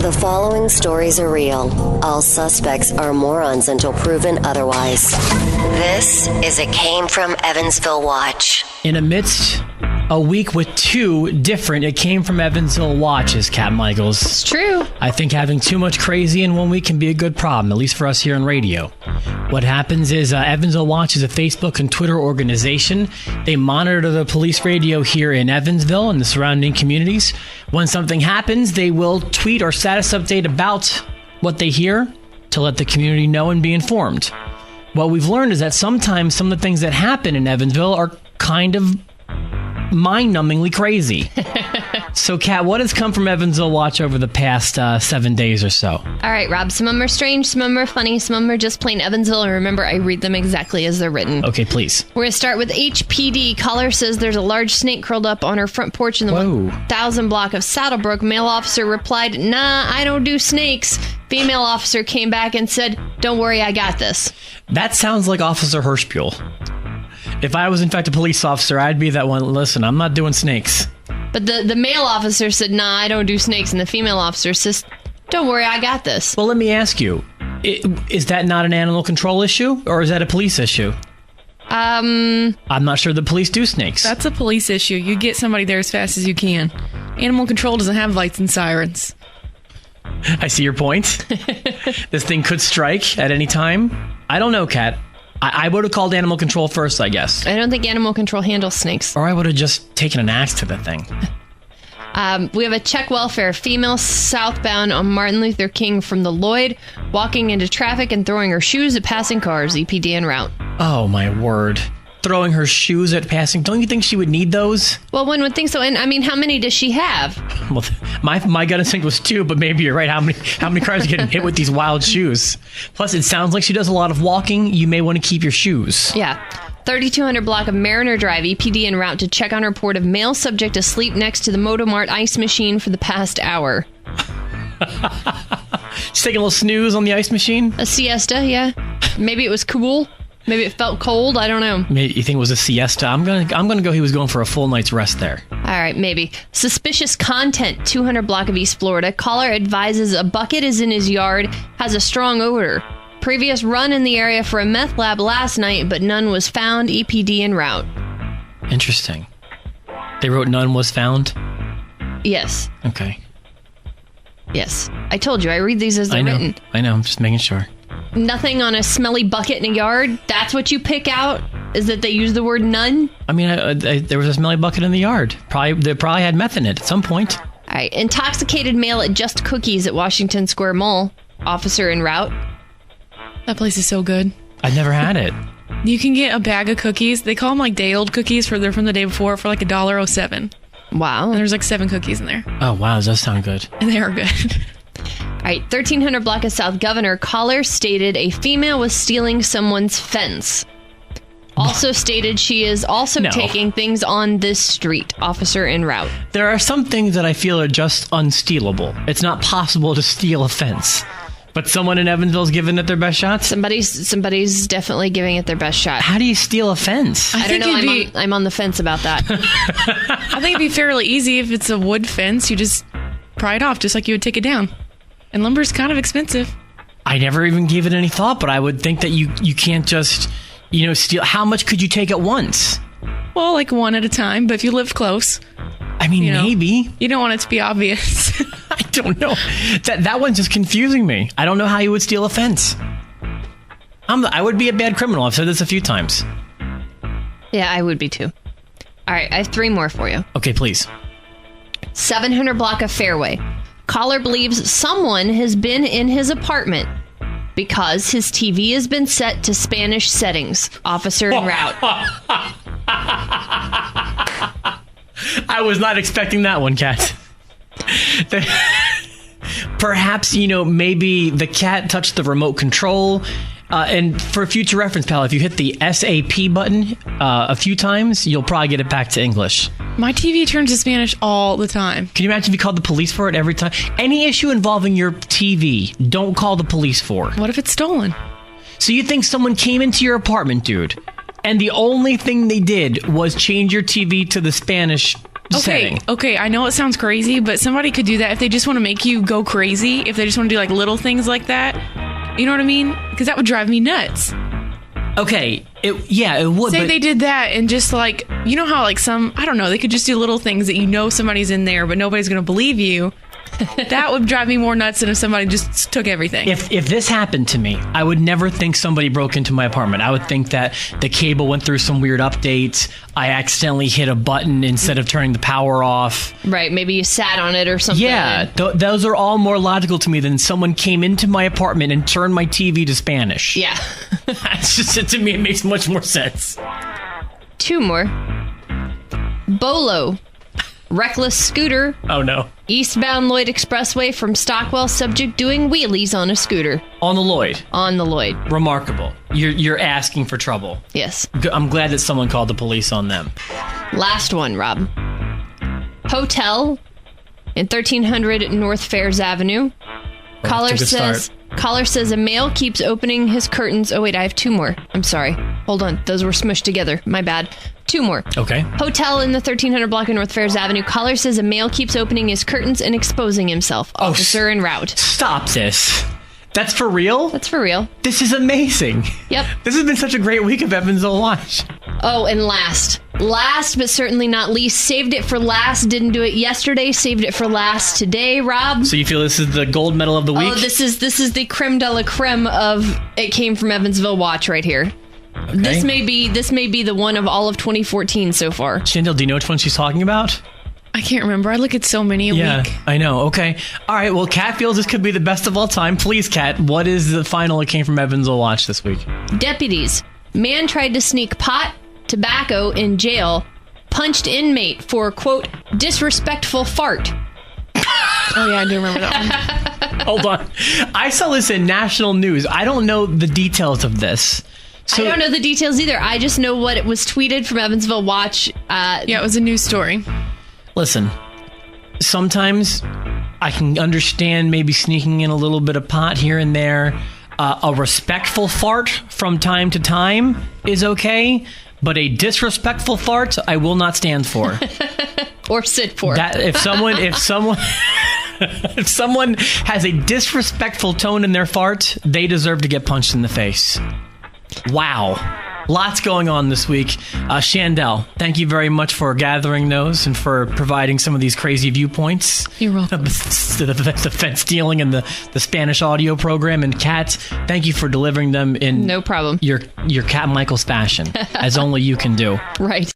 The following stories are real. All suspects are morons until proven otherwise. This is a Came from Evansville watch. In amidst a week with two different It Came from Evansville watches, Kat Michaels. It's true. I think having too much crazy in 1 week can be a good problem, at least for us here on radio. What happens is Evansville Watch is a Facebook and Twitter organization. They monitor the police radio here in Evansville and the surrounding communities. When something happens, they will tweet or status update about what they hear to let the community know and be informed. What we've learned is that sometimes some of the things that happen in Evansville are kind of mind-numbingly crazy. So, Kat, what has come from Evansville Watch over the past 7 days or so? All right, Rob. Some of them are strange, some of them are funny, some of them are just plain Evansville. And remember, I read them exactly as they're written. Okay, please. We're going to start with HPD. Caller says there's a large snake curled up on her front porch in the 1000 block of Saddlebrook. Male officer replied, "Nah, I don't do snakes." Female officer came back and said, "Don't worry, I got this." That sounds like Officer Hirschbuel. If I was, in fact, a police officer, I'd be that one. Listen, I'm not doing snakes. But the male officer said, "Nah, I don't do snakes." And the female officer says, "Don't worry, I got this." Well, let me ask you, is that not an animal control issue, or is that a police issue? I'm not sure the police do snakes. That's a police issue. You get somebody there as fast as you can. Animal control doesn't have lights and sirens. I see your point. This thing could strike at any time. I don't know, Kat. I would have called animal control first, I guess. I don't think animal control handles snakes. Or I would have just taken an axe to the thing. We have a check welfare. Female southbound on Martin Luther King from the Lloyd, walking into traffic and throwing her shoes at passing cars. EPD en route. Oh, my word. Throwing her shoes at passing. Don't you think she would need those? Well, one would think so. And I mean, how many does she have? Well, my gut instinct was 2, but maybe you're right. How many cars are getting hit with these wild shoes? Plus, it sounds like she does a lot of walking. You may want to keep your shoes. Yeah. 3200 block of Mariner Drive. EPD en route to check on report of male subject asleep next to the Motomart ice machine for the past hour. She's taking a little snooze on the ice machine? A siesta, yeah. Maybe it was cool. Maybe it felt cold. I don't know. Maybe you think it was a siesta? I'm gonna go. He was going for a full night's rest there. All right, maybe. Suspicious content. 200 block of East Florida. Caller advises a bucket is in his yard, has a strong odor. Previous run in the area for a meth lab last night, but none was found. EPD en route. Interesting. They wrote none was found? Yes. Okay. Yes. I told you. I read these as they're written. I know. I'm just making sure. Nothing on a smelly bucket in a yard. That's what you pick out? Is that they use the word none? I mean, there was a smelly bucket in the yard. They probably had meth in it at some point. All right. Intoxicated male at Just Cookies at Washington Square Mall. Officer en route. That place is so good. I've never had it. You can get a bag of cookies. They call them like day-old cookies. They're from the day before for like $1.07. Wow. And there's like 7 cookies in there. Oh, wow. Does that sound good? And they are good. All right, 1300 block of South Governor. Caller stated a female was stealing someone's fence. Also stated she is also taking things on this street. Officer en route. There are some things that I feel are just unstealable. It's not possible to steal a fence. But someone in Evansville's giving it their best shot? Somebody's definitely giving it their best shot. How do you steal a fence? I don't know. I'm on the fence about that. I think it'd be fairly easy if it's a wood fence. You just pry it off just like you would take it down. And lumber's kind of expensive. I never even gave it any thought, but I would think that you can't just, steal. How much could you take at once? Well, like one at a time, but if you live close. I mean, maybe. You don't want it to be obvious. I don't know. That one's just confusing me. I don't know how you would steal a fence. I would be a bad criminal. I've said this a few times. Yeah, I would be too. All right, I have 3 more for you. Okay, please. 700 block of Fairway. Caller believes someone has been in his apartment because his TV has been set to Spanish settings. Officer en route. I was not expecting that one, Kat. Perhaps, maybe the cat touched the remote control. And for future reference, pal, if you hit the SAP button a few times, you'll probably get it back to English. My TV turns to Spanish all the time. Can you imagine if you called the police for it every time? Any issue involving your TV, don't call the police for. What if it's stolen? So you think someone came into your apartment, dude, and the only thing they did was change your TV to the Spanish Okay, I know it sounds crazy, but somebody could do that if they just want to make you go crazy, if they just want to do like little things like that. You know what I mean? Because that would drive me nuts. Okay, it would. Say they did that and just like, you know how like I don't know, they could just do little things that you know somebody's in there, but nobody's going to believe you. That would drive me more nuts than if somebody just took everything. If this happened to me, I would never think somebody broke into my apartment. I would think that the cable went through some weird update. I accidentally hit a button instead of turning the power off. Right, maybe you sat on it or something. Yeah, those are all more logical to me than someone came into my apartment and turned my TV to Spanish. Yeah. It's just, to me, it makes much more sense. 2 more. Bolo. Reckless scooter. Oh, no. Eastbound Lloyd Expressway from Stockwell, subject doing wheelies on a scooter. On the Lloyd. On the Lloyd. Remarkable. You're asking for trouble. Yes. I'm glad that someone called the police on them. Last one, Rob. Hotel in 1300 North Fairs Avenue. Caller says a male keeps opening his curtains. Oh, wait, I have 2 more. I'm sorry. Hold on. Those were smushed together. My bad. 2 more. Okay. Hotel in the 1300 block of North Fairs Avenue. Caller says a male keeps opening his curtains and exposing himself. Officer en route. Stop this. That's for real? That's for real. This is amazing. Yep. This has been such a great week of Evansville Watch. Oh, and last but certainly not least, saved it for last. Didn't do it yesterday. Saved it for last today, Rob. So you feel this is the gold medal of the week? Oh, this is the creme de la creme of It Came from Evansville Watch right here. Okay. This may be the one of all of 2014 so far. Chandel, do you know which one she's talking about? I can't remember. I look at so many a week. Yeah, I know. Okay. All right. Well, Kat feels this could be the best of all time. Please, Kat, what is the final It Came from Evansville Watch this week? Deputies. Man tried to sneak pot, tobacco in jail. Punched inmate for, quote, disrespectful fart. Oh, yeah, I do remember that one. Hold on. I saw this in national news. I don't know the details of this. So, I don't know the details either. I just know what it was tweeted from Evansville Watch. Yeah, it was a news story. Listen, sometimes I can understand maybe sneaking in a little bit of pot here and there. A respectful fart from time to time is okay, but a disrespectful fart I will not stand for. Or sit for. That if someone if someone has a disrespectful tone in their fart, they deserve to get punched in the face. Wow. Lots going on this week. Chandel, thank you very much for gathering those and for providing some of these crazy viewpoints. You're welcome. The fence stealing and the Spanish audio program. And Kat, thank you for delivering them in no problem. Your Kat Michaels fashion, as only you can do. Right.